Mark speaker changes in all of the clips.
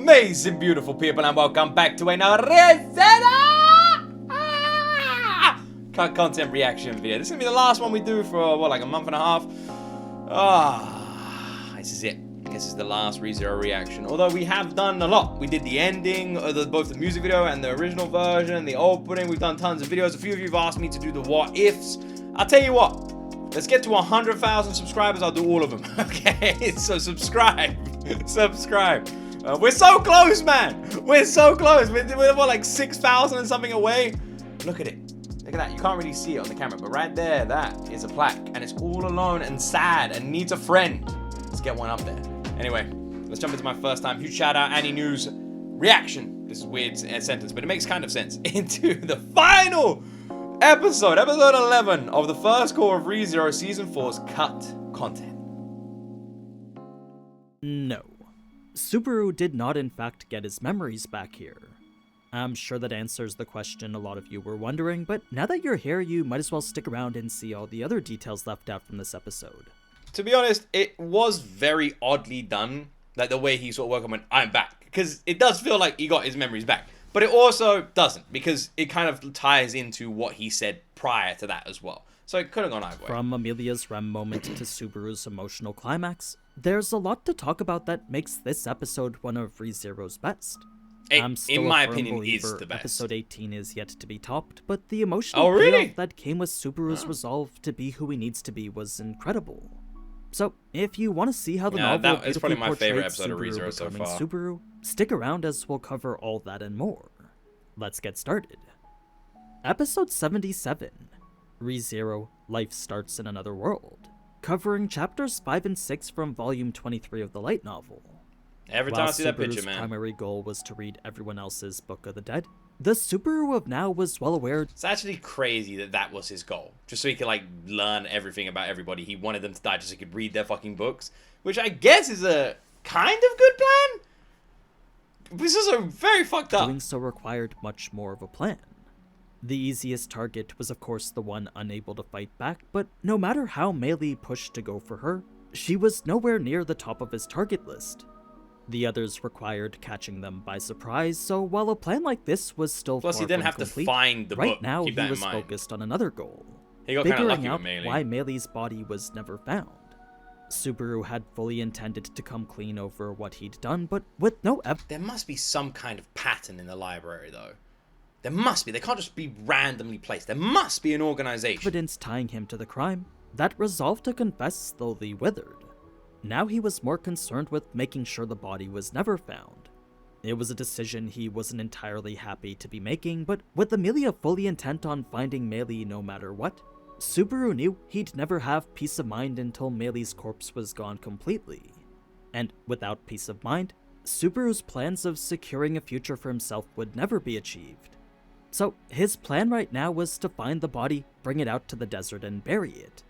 Speaker 1: amazing, beautiful people, and welcome back to another content reaction video. This is gonna be the last one we do for like a month and a half. This is it. This is the last ReZero reaction. Although we have done a lot. We did the ending, both the music video and the original version, the opening. We've done tons of videos. A few of you have asked me to do the what ifs. I'll tell you what. Let's get to 100,000 subscribers. I'll do all of them. Okay, so subscribe. Subscribe. We're so close, man. We're so close. We're what, like 6,000 and something away. Look at it. Look at that. You can't really see it on the camera, but right there, that is a plaque, and it's all alone and sad and needs a friend. Let's get one up there. Anyway, let's jump into my first time. Huge shout out, Annie News reaction. This is a weird sentence, but it makes kind of sense. Into the final episode 11 of the first core of ReZero Season 4's cut content.
Speaker 2: No. Subaru did not in fact get his memories back here. I'm sure that answers the question a lot of you were wondering, but now that you're here, you might as well stick around and see all the other details left out from this episode.
Speaker 1: To be honest, it was very oddly done, like the way he sort of woke up and went, I'm back. Because it does feel like he got his memories back. But it also doesn't, because it kind of ties into what he said prior to that as well. So it could have gone either way.
Speaker 2: From Amelia's REM moment to Subaru's emotional climax, there's a lot to talk about that makes this episode one of ReZero's best.
Speaker 1: In my opinion, is the best.
Speaker 2: Episode 18 is yet to be topped, but the emotional payoff that came with Subaru's resolve to be who he needs to be was incredible. So, if you want to see how the novel
Speaker 1: is probably my favorite
Speaker 2: episode
Speaker 1: of ReZero so far.
Speaker 2: Subaru, stick around as we'll cover all that and more. Let's get started. Episode 77, ReZero, Life Starts in Another World, covering chapters 5 and 6 from volume 23 of the light novel.
Speaker 1: Every time I see that picture,
Speaker 2: Subaru's
Speaker 1: man.
Speaker 2: primary goal was to read everyone else's Book of the Dead, the Subaru of now was well aware.
Speaker 1: It's actually crazy that that was his goal. Just so he could, like, learn everything about everybody. He wanted them to die just so he could read their fucking books. Which I guess is a kind of good plan. This is also very fucked up.
Speaker 2: Doing so required much more of a plan. The easiest target was of course the one unable to fight back, but no matter how Meili pushed to go for her, she was nowhere near the top of his target list. The others required catching them by surprise, so while a plan like this was still
Speaker 1: Plus,
Speaker 2: far
Speaker 1: he didn't
Speaker 2: from
Speaker 1: have
Speaker 2: complete,
Speaker 1: to find the book.
Speaker 2: right now
Speaker 1: Keep
Speaker 2: he
Speaker 1: that
Speaker 2: was
Speaker 1: in mind.
Speaker 2: focused on another goal.
Speaker 1: He got kind of lucky
Speaker 2: figuring out
Speaker 1: with Meili.
Speaker 2: why Meili's body was never found. Subaru had fully intended to come clean over what he'd done, but with no
Speaker 1: There must be some kind of pattern in the library, though. There must be. They can't just be randomly placed. There must be an organization.
Speaker 2: evidence tying him to the crime, that resolve to confess slowly withered. Now he was more concerned with making sure the body was never found. It was a decision he wasn't entirely happy to be making, but with Amelia fully intent on finding Meili no matter what, Subaru knew he'd never have peace of mind until Meili's corpse was gone completely. And without peace of mind, Subaru's plans of securing a future for himself would never be achieved. So his plan right now was to find the body, bring it out to the desert, and bury it.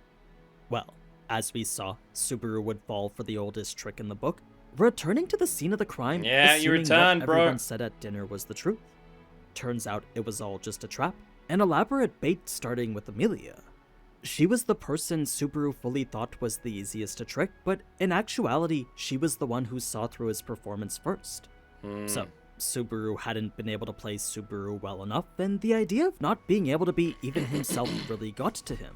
Speaker 2: Well, as we saw, Subaru would fall for the oldest trick in the book, returning to the scene of the crime,
Speaker 1: Yeah, you
Speaker 2: assuming
Speaker 1: returned,
Speaker 2: what
Speaker 1: bro.
Speaker 2: everyone said at dinner was the truth. Turns out it was all just a trap, an elaborate bait starting with Amelia. She was the person Subaru fully thought was the easiest to trick, but in actuality, she was the one who saw through his performance first. So, Subaru hadn't been able to play Subaru well enough, and the idea of not being able to be even himself really got to him.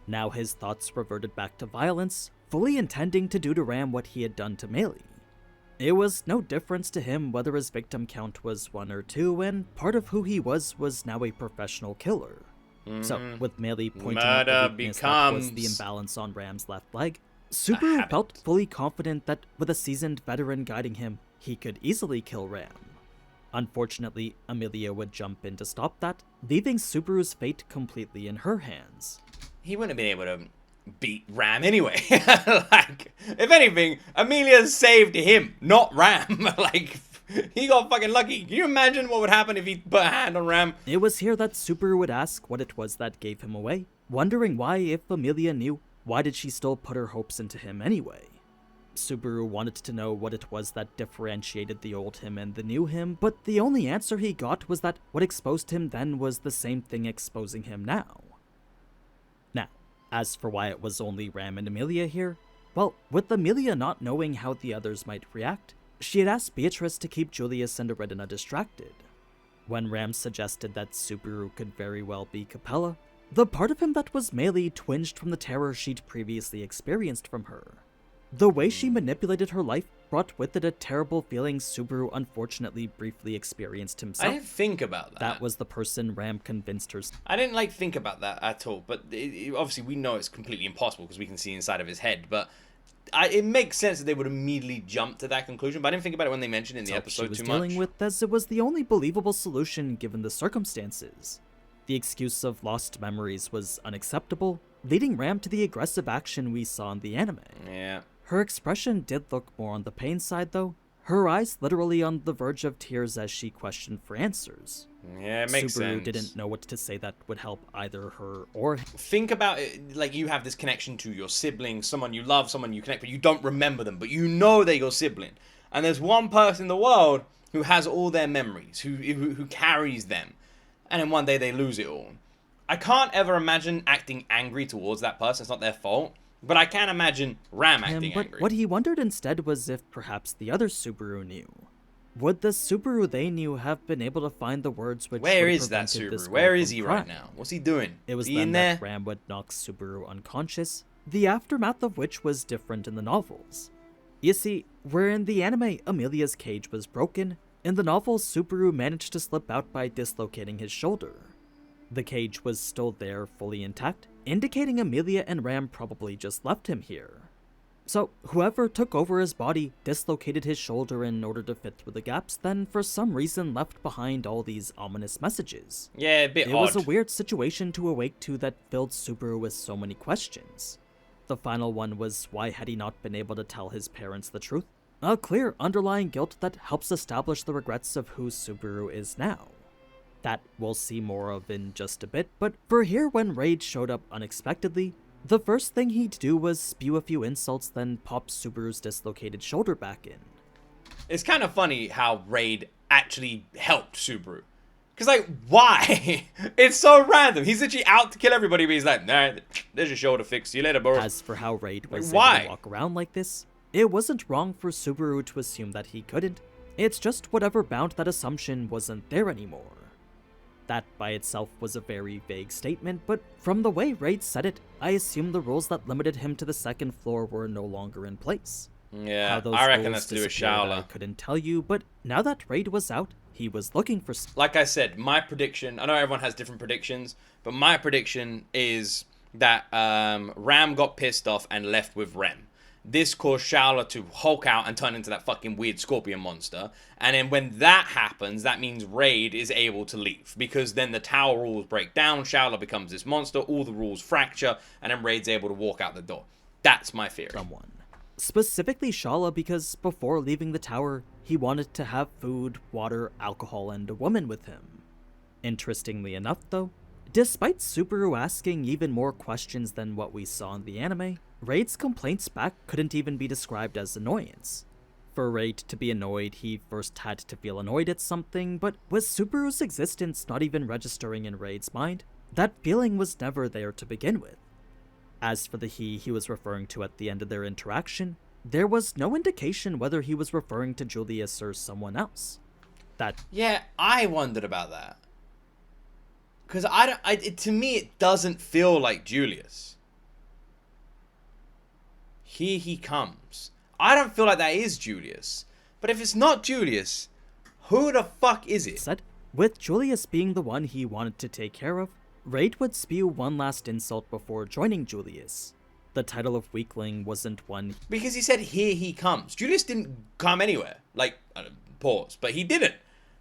Speaker 2: Now his thoughts reverted back to violence, fully intending to do to Ram what he had done to Meili. It was no difference to him whether his victim count was 1 or 2, and part of who he was now a professional killer. So, with Meili pointing out the weakness that was the imbalance on Ram's left leg, Subaru felt fully confident that with a seasoned veteran guiding him, he could easily kill Ram. Unfortunately, Amelia would jump in to stop that, leaving Subaru's fate completely in her hands.
Speaker 1: He wouldn't have been able to beat Ram anyway. Like, if anything, Amelia saved him, not Ram. Like, he got fucking lucky. Can you imagine what would happen if he put a hand on Ram?
Speaker 2: It was here that Subaru would ask what it was that gave him away, wondering why, if Amelia knew, why did she still put her hopes into him anyway? Subaru wanted to know what it was that differentiated the old him and the new him, but the only answer he got was that what exposed him then was the same thing exposing him now. Now, as for why it was only Ram and Amelia here, well, with Amelia not knowing how the others might react, She had asked Beatrice to keep Julius and Eridina distracted. When Ram suggested that Subaru could very well be Capella, the part of him that was Melee twinged from the terror she'd previously experienced from her. The way she manipulated her life brought with it a terrible feeling Subaru unfortunately briefly experienced himself.
Speaker 1: I didn't think about that.
Speaker 2: That was the person Ram convinced her.
Speaker 1: I didn't think about that at all, but obviously we know it's completely impossible because we can see inside of his head, but it makes sense that they would immediately jump to that conclusion, but I didn't think about it when they mentioned it in the episode too much.
Speaker 2: She was dealing with, as it was the only believable solution given the circumstances. The excuse of lost memories was unacceptable, leading Ram to the aggressive action we saw in the anime.
Speaker 1: Yeah.
Speaker 2: Her expression did look more on the pain side though, her eyes literally on the verge of tears as she questioned for answers.
Speaker 1: Yeah, it makes sense.
Speaker 2: Subaru didn't know what to say that would help either her or him.
Speaker 1: Think about it like you have this connection to your sibling, someone you love, someone you connect, but you don't remember them, but you know they're your sibling. And there's one person in the world who has all their memories, who carries them. And then one day they lose it all. I can't ever imagine acting angry towards that person. It's not their fault. But I can imagine Ram acting angry.
Speaker 2: What he wondered instead was if perhaps the other Subaru knew. Would the Subaru they knew have been able to find the words which
Speaker 1: Where
Speaker 2: would
Speaker 1: is that
Speaker 2: prevented this
Speaker 1: Subaru? Where is
Speaker 2: from
Speaker 1: he
Speaker 2: crime?
Speaker 1: right now? What's he doing?
Speaker 2: It was
Speaker 1: he
Speaker 2: then
Speaker 1: in there?
Speaker 2: that Ram would knock Subaru unconscious, the aftermath of which was different in the novels. You see, where in the anime Amelia's cage was broken, in the novel Subaru managed to slip out by dislocating his shoulder. The cage was still there, fully intact, indicating Amelia and Ram probably just left him here. So, whoever took over his body dislocated his shoulder in order to fit through the gaps, then for some reason left behind all these ominous messages.
Speaker 1: Yeah, a bit odd.
Speaker 2: It was a weird situation to awake to that filled Subaru with so many questions. The final one was why had he not been able to tell his parents the truth? A clear underlying guilt that helps establish the regrets of who Subaru is now. That we'll see more of in just a bit, but for here when Raid showed up unexpectedly, the first thing he'd do was spew a few insults, then pop Subaru's dislocated shoulder back in.
Speaker 1: It's kind of funny how Raid actually helped Subaru. Because, like, why? It's so random. He's literally out to kill everybody, but he's like, nah, there's your shoulder fix. See you later, bro.
Speaker 2: As for how Raid was
Speaker 1: Why?
Speaker 2: able to walk around like this, it wasn't wrong for Subaru to assume that he couldn't. It's just whatever bound that assumption wasn't there anymore. That by itself was a very vague statement, but from the way Raid said it, I assumed the rules that limited him to the second floor were no longer in place.
Speaker 1: Yeah,
Speaker 2: How those
Speaker 1: I reckon
Speaker 2: rules
Speaker 1: that's to do with
Speaker 2: disappeared, I
Speaker 1: Shaola.
Speaker 2: couldn't tell you, but now that Raid was out, he was looking for...
Speaker 1: Like I said, my prediction, I know everyone has different predictions, but my prediction is that Ram got pissed off and left with Rem. This caused Shaola to hulk out and turn into that fucking weird scorpion monster. And then when that happens, that means Raid is able to leave. Because then the tower rules break down, Shaola becomes this monster, all the rules fracture, and then Raid's able to walk out the door. That's my theory.
Speaker 2: Someone. Specifically Shala, because before leaving the tower, he wanted to have food, water, alcohol, and a woman with him. Interestingly enough, though, despite Subaru asking even more questions than what we saw in the anime, Raid's complaints back couldn't even be described as annoyance. For Raid to be annoyed, he first had to feel annoyed at something, but with Subaru's existence not even registering in Raid's mind, that feeling was never there to begin with. As for the he was referring to at the end of their interaction, there was no indication whether he was referring to Julius or someone else.
Speaker 1: Yeah, I wondered about that. Because to me, it doesn't feel like Julius. Here he comes. I don't feel like that is Julius. But if it's not Julius, who the fuck is it?
Speaker 2: Said, with Julius being the one he wanted to take care of, Raid would spew one last insult before joining Julius. The title of weakling wasn't one...
Speaker 1: Because he said, here he comes. Julius didn't come anywhere. Like, pause. But he didn't.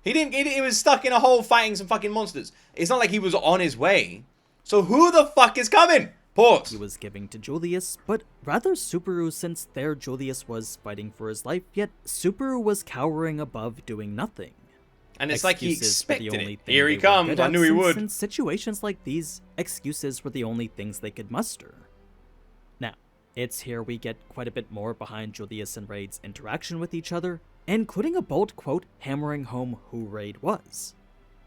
Speaker 1: He was stuck in a hole fighting some fucking monsters. It's not like he was on his way. So who the fuck is coming? Pause.
Speaker 2: He was giving to Julius, but rather Subaru, since there Julius was fighting for his life, yet Subaru was cowering above doing nothing.
Speaker 1: And it's like he
Speaker 2: Excuses were the
Speaker 1: expected
Speaker 2: only
Speaker 1: it.
Speaker 2: thing
Speaker 1: Here he
Speaker 2: they were
Speaker 1: comes.
Speaker 2: good
Speaker 1: I
Speaker 2: at,
Speaker 1: knew he
Speaker 2: since
Speaker 1: would.
Speaker 2: in situations like these, excuses were the only things they could muster. Now, it's here we get quite a bit more behind Julius and Raid's interaction with each other, including a bold quote hammering home who Raid was.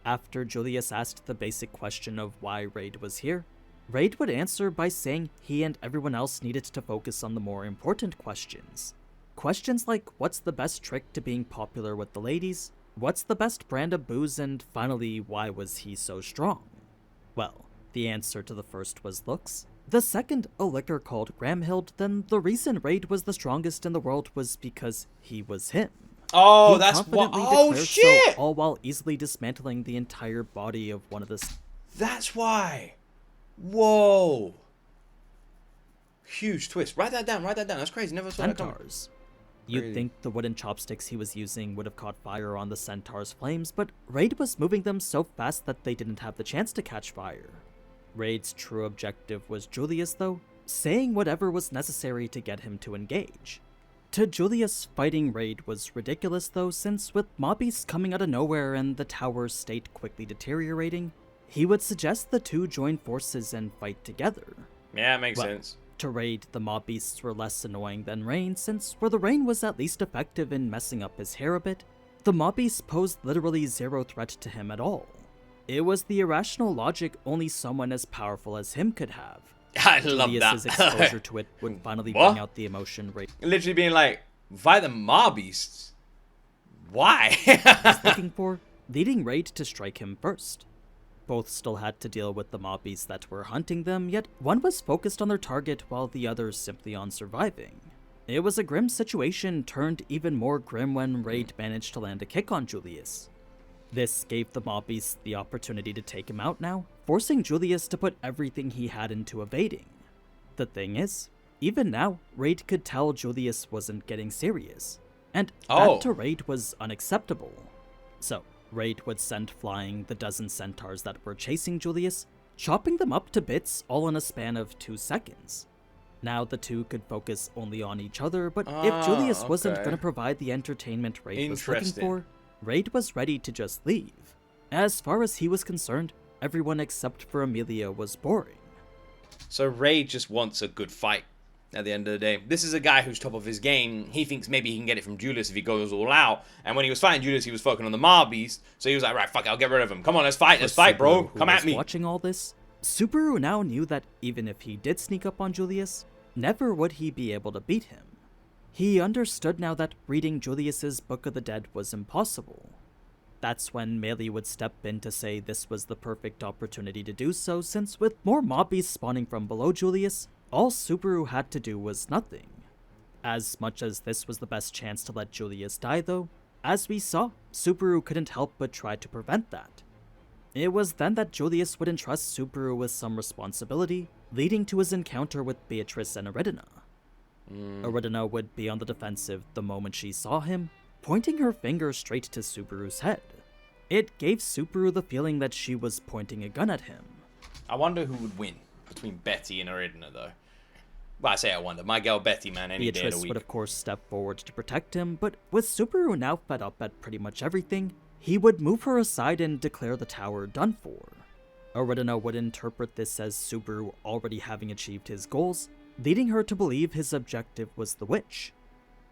Speaker 2: After Julius asked the basic question of why Raid was here, Raid would answer by saying he and everyone else needed to focus on the more important questions. Questions like what's the best trick to being popular with the ladies, what's the best brand of booze, and finally, why was he so strong? Well, the answer to the first was looks. The second, a liquor called Gramhild, then the reason Raid was the strongest in the world was because he was him.
Speaker 1: Oh,
Speaker 2: He
Speaker 1: that's what.
Speaker 2: confidently
Speaker 1: Oh,
Speaker 2: declared
Speaker 1: shit!
Speaker 2: So, all while easily dismantling the entire body of one of the
Speaker 1: That's why. Whoa. Huge twist. Write that down. Write that down. That's crazy. Never saw that coming.
Speaker 2: centaurs. You'd think the wooden chopsticks he was using would have caught fire on the centaur's flames, but Raid was moving them so fast that they didn't have the chance to catch fire. Raid's true objective was Julius, though, saying whatever was necessary to get him to engage. To Julius, fighting Raid was ridiculous, though, since with mobbies coming out of nowhere and the tower's state quickly deteriorating, he would suggest the two join forces and fight together.
Speaker 1: Yeah, it makes sense.
Speaker 2: To Raid, the mob beasts were less annoying than Rain, since where the Rain was at least effective in messing up his hair a bit, the mob beasts posed literally zero threat to him at all. It was the irrational logic only someone as powerful as him could have.
Speaker 1: I love
Speaker 2: Julius's
Speaker 1: that.
Speaker 2: exposure to it would finally
Speaker 1: What?
Speaker 2: bring out the emotion Raid
Speaker 1: Literally being like, fight the mob beasts. Why?
Speaker 2: was looking for, leading Raid to strike him first. Both still had to deal with the mob beasts that were hunting them, yet one was focused on their target while the other simply on surviving. It was a grim situation turned even more grim when Raid managed to land a kick on Julius. This gave the mob beasts the opportunity to take him out now, forcing Julius to put everything he had into evading. The thing is, even now, Raid could tell Julius wasn't getting serious, and that to Raid was unacceptable. So, Raid would send flying the dozen centaurs that were chasing Julius, chopping them up to bits all in a span of 2 seconds. Now the two could focus only on each other, but if Julius wasn't going to provide the entertainment Raid was looking for, Raid was ready to just leave. As far as he was concerned, everyone except for Amelia was boring.
Speaker 1: So Raid just wants a good fight at the end of the day. This is a guy who's top of his game. He thinks maybe he can get it from Julius if he goes all out. And when he was fighting Julius, he was focusing on the mob beast. So he was like, right, fuck it, I'll get rid of him. Come on, let's fight, bro. Come at me.
Speaker 2: Watching all this, Subaru now knew that even if he did sneak up on Julius, never would he be able to beat him. He understood now that reading Julius's Book of the Dead was impossible. That's when Melee would step in to say this was the perfect opportunity to do so, since with more mobbies spawning from below Julius, all Subaru had to do was nothing. As much as this was the best chance to let Julius die though, as we saw, Subaru couldn't help but try to prevent that. It was then that Julius would entrust Subaru with some responsibility, leading to his encounter with Beatrice and Aridina. Aridina would be on the defensive the moment she saw him, pointing her finger straight to Subaru's head. It gave Subaru the feeling that she was pointing a gun at him.
Speaker 1: I wonder who would win between Betty and Aridina, though. Well, I say I wonder. My girl Betty, man, any day of the
Speaker 2: Beatrice
Speaker 1: week.
Speaker 2: would of course step forward to protect him, but with Subaru now fed up at pretty much everything, he would move her aside and declare the tower done for. Aridina would interpret this as Subaru already having achieved his goals, leading her to believe his objective was the witch.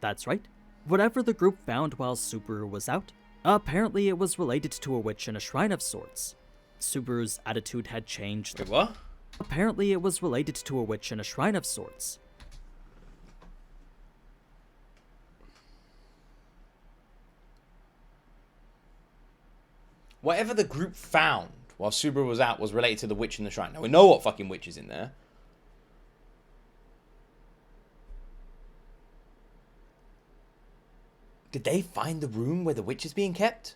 Speaker 2: That's right, whatever the group found while Subaru was out, apparently it was related to a witch in a shrine of sorts. Subaru's attitude had changed.
Speaker 1: Wait, what?
Speaker 2: Apparently it was related to a witch in a shrine of sorts.
Speaker 1: Whatever the group found while Subaru was out was related to the witch in the shrine. Now, we know what fucking witch is in there. Did they find the room where the witch is being kept?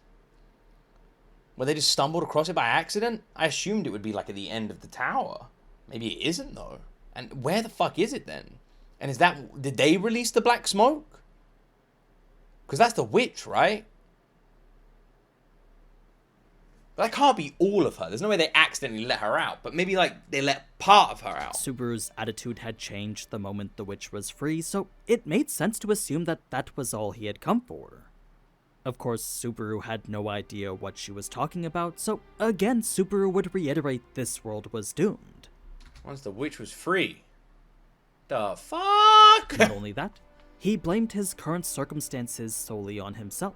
Speaker 1: Where they just stumbled across it by accident? I assumed it would be like at the end of the tower. Maybe it isn't though. And where the fuck is it then? And is that... Did they release the black smoke? Because that's the witch, right? But that can't be all of her. There's no way they accidentally let her out. But maybe like they let part of her out.
Speaker 2: Subaru's attitude had changed the moment the witch was free, so it made sense to assume that that was all he had come for. Of course, Subaru had no idea what she was talking about, so again, Subaru would reiterate this world was doomed.
Speaker 1: Once the witch was free. The fuck?
Speaker 2: Not only that, he blamed his current circumstances solely on himself.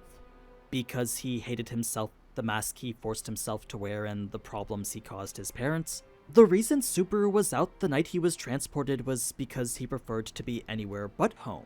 Speaker 2: Because he hated himself, the mask he forced himself to wear, and the problems he caused his parents. The reason Subaru was out the night he was transported was because he preferred to be anywhere but home.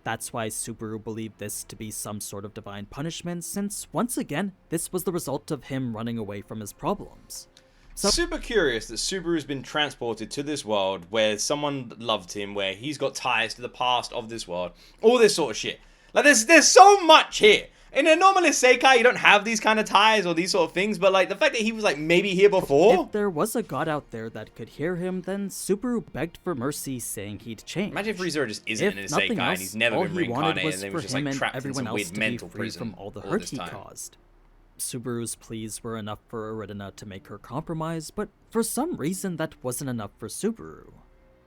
Speaker 2: That's why Subaru believed this to be some sort of divine punishment, since once again, this was the result of him running away from his problems.
Speaker 1: Super curious that Subaru's been transported to this world where someone loved him, where he's got ties to the past of this world, all this sort of shit. Like, there's so much here. In a normal isekai, you don't have these kind of ties or these sort of things, but like the fact that he was like maybe here before.
Speaker 2: If there was a god out there that could hear him, then Subaru begged for mercy, saying he'd change.
Speaker 1: Imagine if ReZero just isn't an isekai and he's never been reincarnated and then was just like trapped in some weird mental prison
Speaker 2: from all the hurt he caused. Subaru's pleas were enough for Aridina to make her compromise, but for some reason that wasn't enough for Subaru.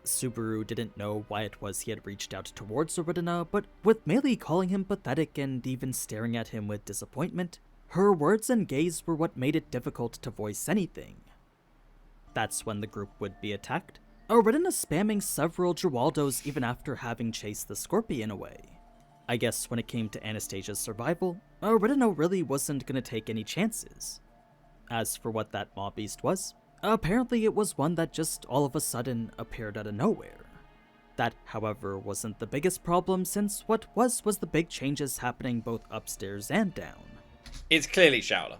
Speaker 2: Subaru didn't know why it was he had reached out towards Aridina, but with Meili calling him pathetic and even staring at him with disappointment, her words and gaze were what made it difficult to voice anything. That's when the group would be attacked, Aridina spamming several Giraldos even after having chased the scorpion away. I guess when it came to Anastasia's survival, Aridina really wasn't gonna take any chances. As for what that mob beast was, apparently it was one that just all of a sudden appeared out of nowhere. That, however, wasn't the biggest problem, since what was the big changes happening both upstairs and down.
Speaker 1: It's clearly Shaola.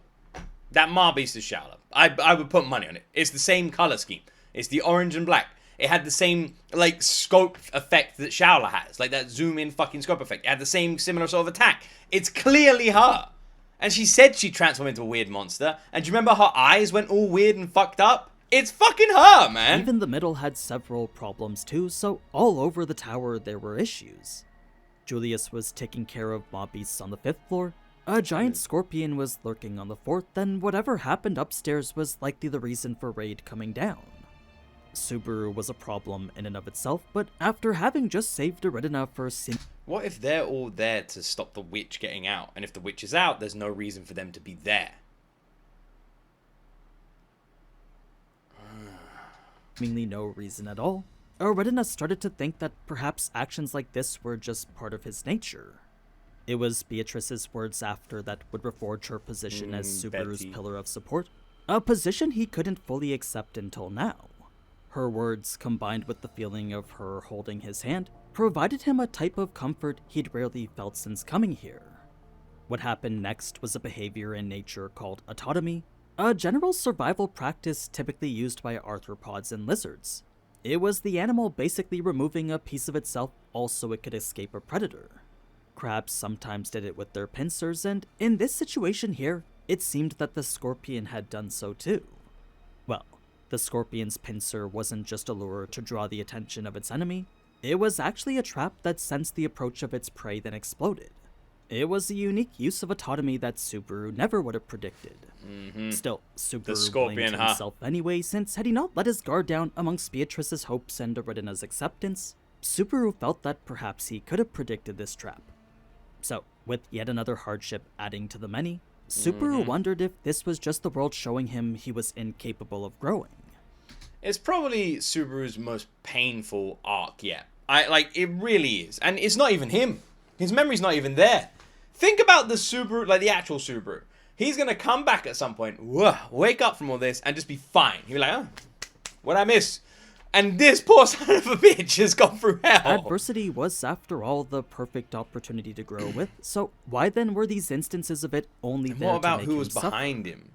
Speaker 1: That mob beast is Shaola. I would put money on it. It's the same color scheme. It's the orange and black. It had the same, like, scope effect that Shaola has. Like, that zoom-in fucking scope effect. It had the same similar sort of attack. It's clearly her. And she said she transformed into a weird monster. And do you remember her eyes went all weird and fucked up? It's fucking her, man!
Speaker 2: Even the middle had several problems too, so all over the tower there were issues. Julius was taking care of mob beasts on the 5th floor, a giant scorpion was lurking on the 4th, and whatever happened upstairs was likely the reason for Raid coming down. Subaru was a problem in and of itself, but after having just saved Aridina for
Speaker 1: what if they're all there to stop the witch getting out, and if the witch is out, there's no reason for them to be there?
Speaker 2: Seemingly no reason at all, Aridina started to think that perhaps actions like this were just part of his nature. It was Beatrice's words after that would reforge her position as Subaru's pillar of support, a position he couldn't fully accept until now. Her words, combined with the feeling of her holding his hand, provided him a type of comfort he'd rarely felt since coming here. What happened next was a behavior in nature called autotomy, a general survival practice typically used by arthropods and lizards. It was the animal basically removing a piece of itself so it could escape a predator. Crabs sometimes did it with their pincers, and in this situation here, it seemed that the scorpion had done so too. Well, the scorpion's pincer wasn't just a lure to draw the attention of its enemy, it was actually a trap that sensed the approach of its prey then exploded. It was a unique use of autotomy that Subaru never would have predicted. Still, Subaru blamed himself anyway, since had he not let his guard down amongst Beatrice's hopes and Aridina's acceptance, Subaru felt that perhaps he could have predicted this trap. So, with yet another hardship adding to the many, Subaru wondered if this was just the world showing him he was incapable of growing.
Speaker 1: It's probably Subaru's most painful arc yet. It really is. And it's not even him. His memory's not even there. Think about the Subaru, like the actual Subaru. He's gonna come back at some point, wake up from all this, and just be fine. He'll be like, oh, what'd I miss? And this poor son of a bitch has gone through hell.
Speaker 2: Adversity was, after all, the perfect opportunity to grow with, so why then were these instances of it only there to make him suffer?
Speaker 1: What about who was behind him?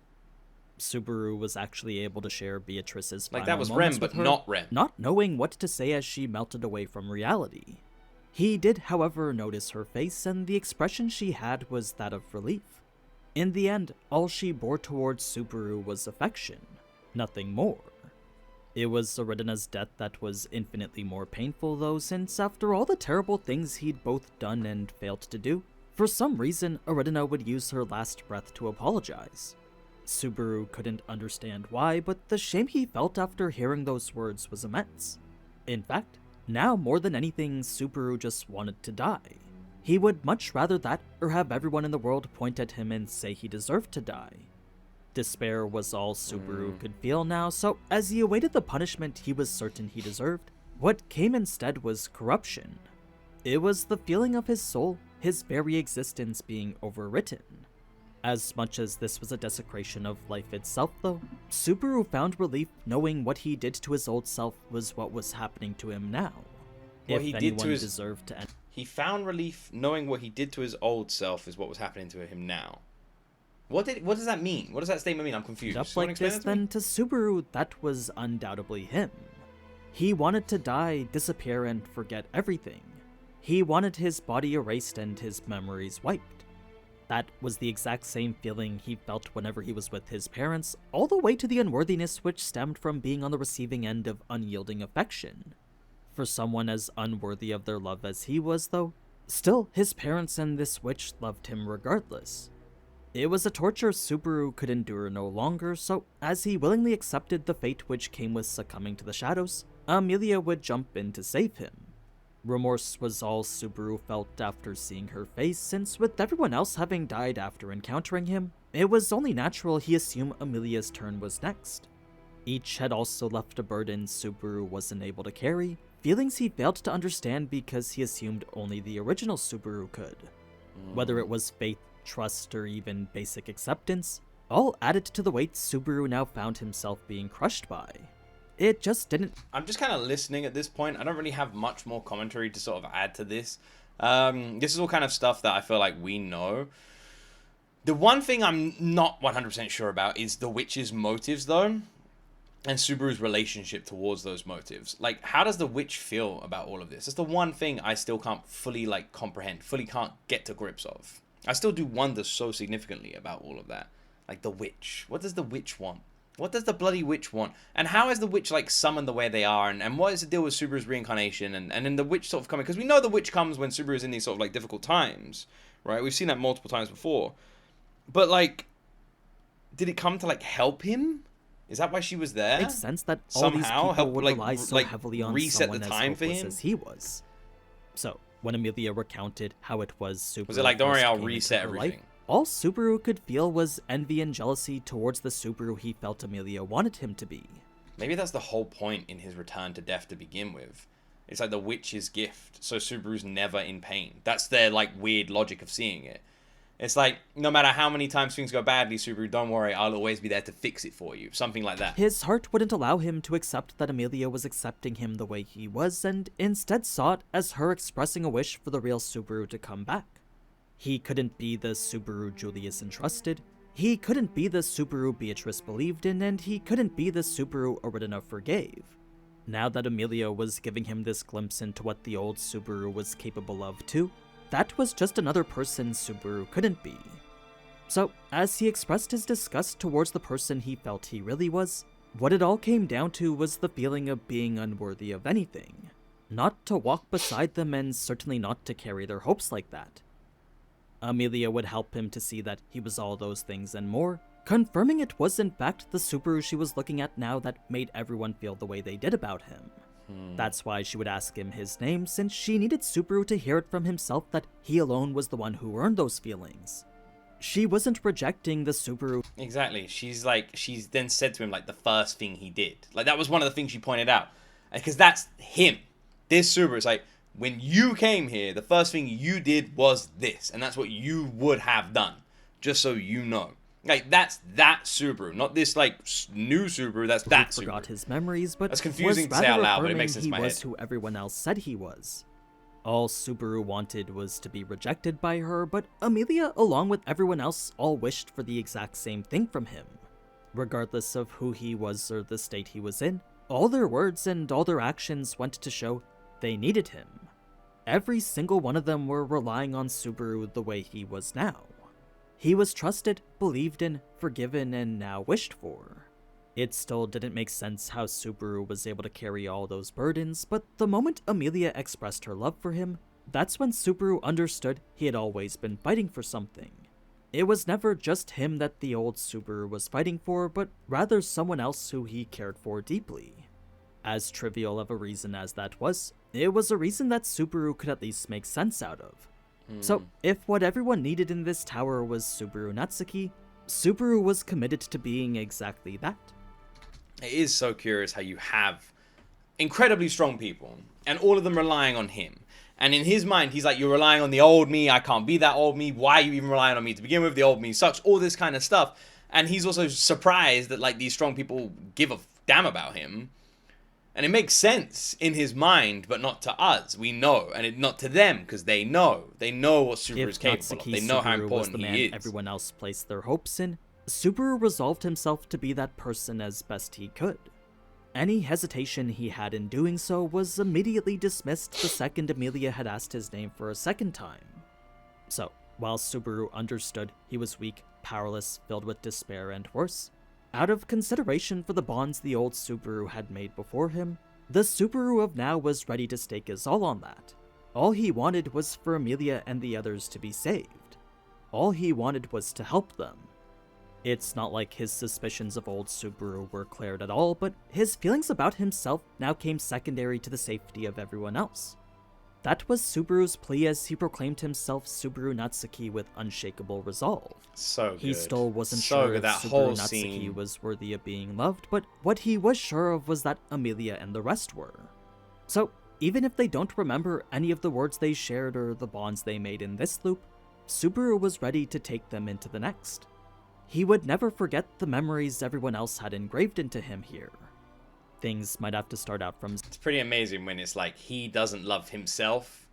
Speaker 2: Subaru was actually able to share Beatrice's final
Speaker 1: that was
Speaker 2: moments
Speaker 1: Rem, but
Speaker 2: with her,
Speaker 1: not Rem.
Speaker 2: Not knowing what to say as she melted away from reality. He did, however, notice her face, and the expression she had was that of relief. In the end, all she bore towards Subaru was affection, nothing more. It was Aridina's death that was infinitely more painful though, since after all the terrible things he'd both done and failed to do, for some reason Aridina would use her last breath to apologize. Subaru couldn't understand why, but the shame he felt after hearing those words was immense. In fact, now more than anything, Subaru just wanted to die. He would much rather that, or have everyone in the world point at him and say he deserved to die. Despair was all Subaru could feel now, so as he awaited the punishment he was certain he deserved, what came instead was corruption. It was the feeling of his soul, his very existence being overwritten. As much as this was a desecration of life itself though, Subaru found relief knowing what he did to his old self was what was happening to him now.
Speaker 1: What
Speaker 2: if
Speaker 1: he
Speaker 2: anyone
Speaker 1: did to his...
Speaker 2: deserved to end...
Speaker 1: He found relief knowing what he did to his old self is what was happening to him now. What does that mean? What does that statement mean? I'm confused.
Speaker 2: Up like this, then to Subaru, that was undoubtedly him. He wanted to die, disappear, and forget everything. He wanted his body erased and his memories wiped. That was the exact same feeling he felt whenever he was with his parents, all the way to the unworthiness which stemmed from being on the receiving end of unyielding affection. For someone as unworthy of their love as he was, though, still, his parents and this witch loved him regardless. It was a torture Subaru could endure no longer, so as he willingly accepted the fate which came with succumbing to the shadows, Amelia would jump in to save him. Remorse was all Subaru felt after seeing her face, since with everyone else having died after encountering him, it was only natural he assumed Amelia's turn was next. Each had also left a burden Subaru wasn't able to carry, feelings he failed to understand because he assumed only the original Subaru could. Whether it was faith, trust, or even basic acceptance, all added to the weight Subaru now found himself being crushed by. It just didn't...
Speaker 1: I'm just kind of listening at this point. I don't really have much more commentary to sort of add to this. This is all kind of stuff that I feel like we know. The one thing I'm not 100% sure about is the witch's motives, though, and Subaru's relationship towards those motives. Like, how does the witch feel about all of this? That's the one thing I still can't fully, like, comprehend, fully can't get to grips of. I still do wonder so significantly about all of that. Like, the witch. What does the witch want? What does the bloody witch want? And how is the witch, like, summoned the way they are? And what is the deal with Subaru's reincarnation? And then the witch sort of coming... Because we know the witch comes when Subaru's in these sort of, like, difficult times. Right? We've seen that multiple times before. But, like... Did it come to, like, help him? Is that why she was there?
Speaker 2: It makes sense that all
Speaker 1: somehow
Speaker 2: these people
Speaker 1: help,
Speaker 2: would rely so heavily on
Speaker 1: reset
Speaker 2: someone
Speaker 1: the
Speaker 2: as
Speaker 1: time for
Speaker 2: hopeless
Speaker 1: him?
Speaker 2: as he was. So, when Amelia recounted how it was Subaru...
Speaker 1: Was it like, don't worry,
Speaker 2: first
Speaker 1: I'll
Speaker 2: came into
Speaker 1: reset
Speaker 2: her
Speaker 1: everything?
Speaker 2: life, all Subaru could feel was envy and jealousy towards the Subaru he felt Amelia wanted him to be.
Speaker 1: Maybe that's the whole point in his return to death to begin with. It's like the witch's gift, so Subaru's never in pain. That's their, like, weird logic of seeing it. It's like, no matter how many times things go badly, Subaru, don't worry, I'll always be there to fix it for you. Something like that.
Speaker 2: His heart wouldn't allow him to accept that Amelia was accepting him the way he was, and instead saw it as her expressing a wish for the real Subaru to come back. He couldn't be the Subaru Julius entrusted, he couldn't be the Subaru Beatrice believed in, and he couldn't be the Subaru Aridina forgave. Now that Amelia was giving him this glimpse into what the old Subaru was capable of too, that was just another person Subaru couldn't be. So, as he expressed his disgust towards the person he felt he really was, what it all came down to was the feeling of being unworthy of anything. Not to walk beside them, and certainly not to carry their hopes like that. Amelia would help him to see that he was all those things and more, confirming it was in fact the Subaru she was looking at now that made everyone feel the way they did about him. That's why she would ask him his name, since she needed Subaru to hear it from himself that he alone was the one who earned those feelings. She wasn't rejecting the Subaru.
Speaker 1: Exactly. She's then said to him, like, the first thing he did. Like, that was one of the things she pointed out. Because that's him. This Subaru is like, when you came here, the first thing you did was this. And that's what you would have done. Just so you know. Like, that's that Subaru. Not this, like, new Subaru. That's that Subaru.
Speaker 2: Forgot his memories, but
Speaker 1: that's confusing
Speaker 2: was
Speaker 1: to say out
Speaker 2: rather
Speaker 1: loud, but it makes
Speaker 2: affirming
Speaker 1: sense in my
Speaker 2: he was
Speaker 1: head.
Speaker 2: who everyone else said he was. All Subaru wanted was to be rejected by her, but Amelia, along with everyone else, all wished for the exact same thing from him. Regardless of who he was or the state he was in, all their words and all their actions went to show they needed him. Every single one of them were relying on Subaru the way he was now. He was trusted, believed in, forgiven, and now wished for. It still didn't make sense how Subaru was able to carry all those burdens, but the moment Amelia expressed her love for him, that's when Subaru understood he had always been fighting for something. It was never just him that the old Subaru was fighting for, but rather someone else who he cared for deeply. As trivial of a reason as that was, it was a reason that Subaru could at least make sense out of. So, if what everyone needed in this tower was Subaru Natsuki, Subaru was committed to being exactly that.
Speaker 1: It is so curious how you have incredibly strong people, and all of them relying on him. And in his mind, he's like, you're relying on the old me, I can't be that old me, why are you even relying on me to begin with, the old me sucks, all this kind of stuff. And he's also surprised that, like, these strong people give a damn about him. And it makes sense in his mind, but not to us. We know, and not to them, because they know. They know what Subaru is capable of. They know how important he is.
Speaker 2: Everyone else placed their hopes in. Subaru resolved himself to be that person as best he could. Any hesitation he had in doing so was immediately dismissed the second Emilia had asked his name for a second time. So, while Subaru understood he was weak, powerless, filled with despair, and worse, out of consideration for the bonds the old Subaru had made before him, the Subaru of now was ready to stake his all on that. All he wanted was for Emilia and the others to be saved. All he wanted was to help them. It's not like his suspicions of old Subaru were cleared at all, but his feelings about himself now came secondary to the safety of everyone else. That was Subaru's plea as he proclaimed himself Subaru Natsuki with unshakable resolve.
Speaker 1: So good.
Speaker 2: He still wasn't sure if Subaru Natsuki was worthy of being loved, but what he was sure of was that Emilia and the rest were. So, even if they don't remember any of the words they shared or the bonds they made in this loop, Subaru was ready to take them into the next. He would never forget the memories everyone else had engraved into him here. Things might have to start out from...
Speaker 1: It's pretty amazing when it's like he doesn't love himself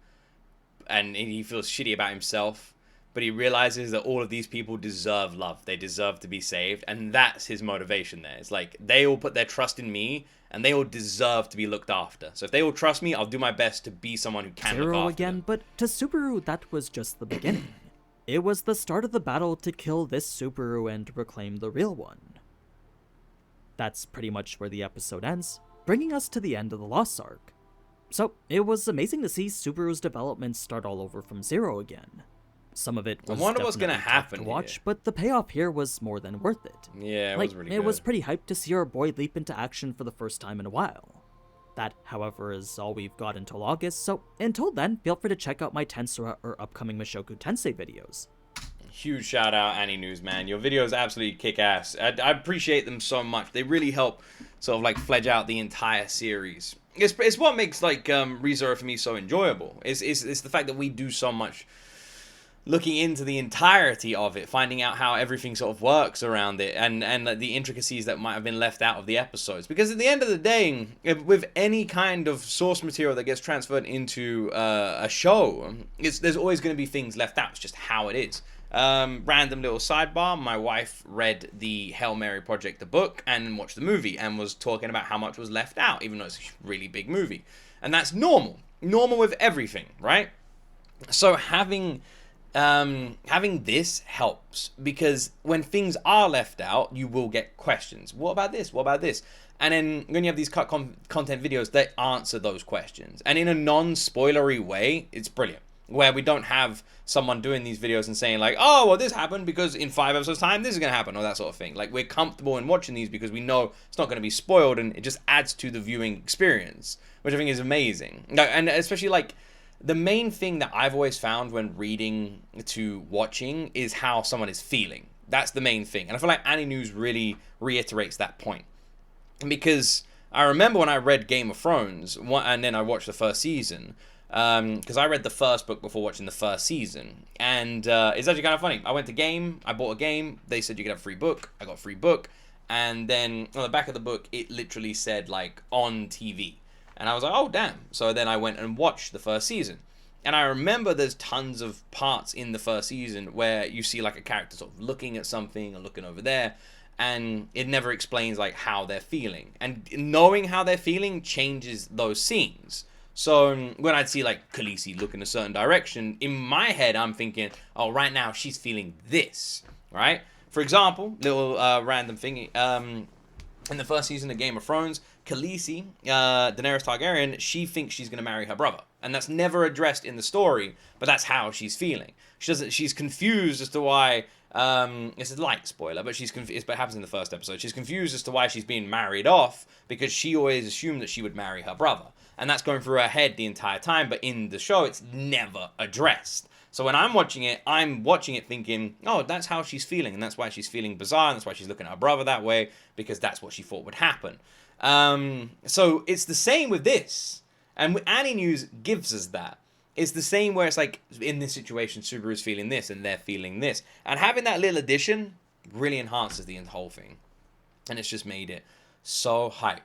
Speaker 1: and he feels shitty about himself, but he realizes that all of these people deserve love. They deserve to be saved, and that's his motivation there. It's like they all put their trust in me and they all deserve to be looked after. So if they all trust me, I'll do my best to be someone who can look after
Speaker 2: again,
Speaker 1: them.
Speaker 2: But to Subaru, that was just the beginning. It was the start of the battle to kill this Subaru and reclaim the real one. That's pretty much where the episode ends, bringing us to the end of the Lost arc. So, it was amazing to see Subaru's development start all over from zero again. Some of it was definitely tough to watch, but the payoff here was more than worth it.
Speaker 1: Yeah, it was really good.
Speaker 2: It was pretty hyped to see our boy leap into action for the first time in a while. That, however, is all we've got until August, so until then, feel free to check out my Tensura or upcoming Mushoku Tensei videos.
Speaker 1: Huge shout out, Annie News, man. Your videos absolutely kick ass. I appreciate them so much. They really help sort of like fledge out the entire series. It's what makes like ReZero for me so enjoyable. It's the fact that we do so much looking into the entirety of it, finding out how everything sort of works around it, and the intricacies that might have been left out of the episodes. Because at the end of the day, with any kind of source material that gets transferred into a show, there's always going to be things left out. It's just how it is. Random little sidebar, my wife read the Hail Mary Project, the book, and watched the movie, and was talking about how much was left out, even though it's a really big movie. And that's normal with everything, right? So having this helps, because when things are left out, you will get questions. What about this? What about this? And then when you have these cut content videos, they answer those questions. And in a non-spoilery way, it's brilliant. Where we don't have someone doing these videos and saying like, oh, well, this happened because in 5 episodes time, this is going to happen, or that sort of thing. Like, we're comfortable in watching these because we know it's not going to be spoiled, and it just adds to the viewing experience, which I think is amazing. And especially like, the main thing that I've always found when reading to watching is how someone is feeling. That's the main thing. And I feel like Annie News really reiterates that point. Because I remember when I read Game of Thrones, and then I watched the first season, because I read the first book before watching the first season. And it's actually kind of funny. I went to Game, I bought a game, they said you could have a free book, I got a free book, and then on the back of the book, it literally said, like, on TV. And I was like, oh, damn. So then I went and watched the first season. And I remember there's tons of parts in the first season where you see, like, a character sort of looking at something or looking over there, and it never explains, like, how they're feeling. And knowing how they're feeling changes those scenes. So when I'd see, like, Khaleesi look in a certain direction, in my head, I'm thinking, oh, right now she's feeling this, right? For example, little random thing, in the first season of Game of Thrones, Khaleesi, Daenerys Targaryen, she thinks she's going to marry her brother. And that's never addressed in the story, but that's how she's feeling. She's confused as to why, it's a light spoiler, but she's confused, but it happens in the first episode. She's confused as to why she's being married off, because she always assumed that she would marry her brother. And that's going through her head the entire time, but in the show, it's never addressed. So when I'm watching it thinking, oh, that's how she's feeling, and that's why she's feeling bizarre, and that's why she's looking at her brother that way, because that's what she thought would happen. So it's the same with this. And Annie News gives us that. It's the same where it's like, in this situation, Subaru's feeling this, and they're feeling this. And having that little addition really enhances the whole thing. And it's just made it so hype.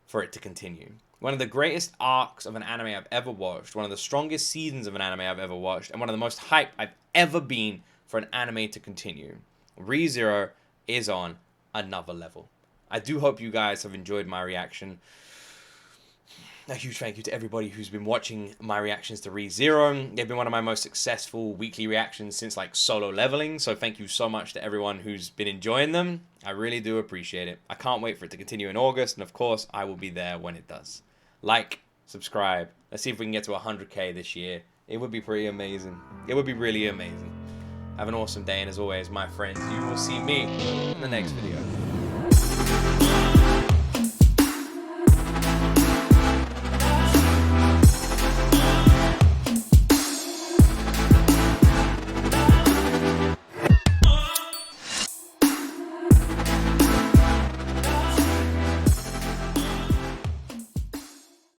Speaker 1: for it to continue. One of the greatest arcs of an anime I've ever watched, one of the strongest seasons of an anime I've ever watched, and one of the most hyped I've ever been for an anime to continue. ReZero is on another level. I do hope you guys have enjoyed my reaction. A huge thank you to everybody who's been watching my reactions to ReZero. They've been one of my most successful weekly reactions since like Solo Leveling. So thank you so much to everyone who's been enjoying them. I really do appreciate it. I can't wait for it to continue in August. And of course, I will be there when it does. Like, subscribe. Let's see if we can get to 100K this year. It would be pretty amazing. It would be really amazing. Have an awesome day. And as always, my friends, you will see me in the next video.